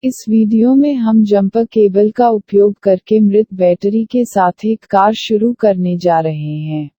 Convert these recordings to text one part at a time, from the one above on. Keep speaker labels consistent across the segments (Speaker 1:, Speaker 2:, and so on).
Speaker 1: इस वीडियो में हम जंपर केबल का उपयोग करके मृत बैटरी के साथ एक कार शुरू करने जा रहे हैं।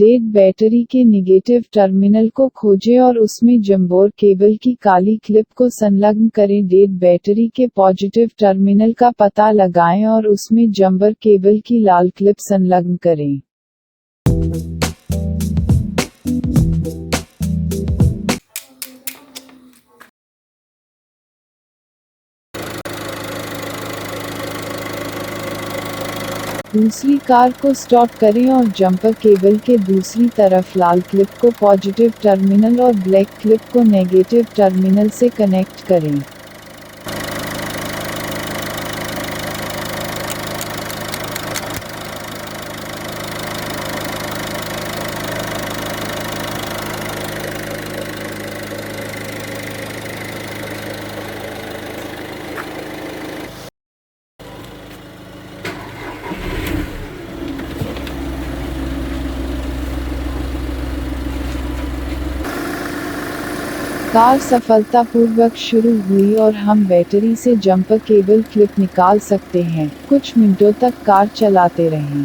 Speaker 1: डेड बैटरी के निगेटिव टर्मिनल को खोजें और उसमें जंपर केबल की काली क्लिप को संलग्न करें। डेड बैटरी के पॉजिटिव टर्मिनल का पता लगाएं और उसमें जंपर केबल की लाल क्लिप संलग्न करें। दूसरी कार को स्टार्ट करें और जंपर केबल के दूसरी तरफ लाल क्लिप को पॉजिटिव टर्मिनल और ब्लैक क्लिप को नेगेटिव टर्मिनल से कनेक्ट करें। कार सफलतापूर्वक शुरू हुई और हम बैटरी से जंपर केबल क्लिप निकाल सकते हैं। कुछ मिनटों तक कार चलाते रहें।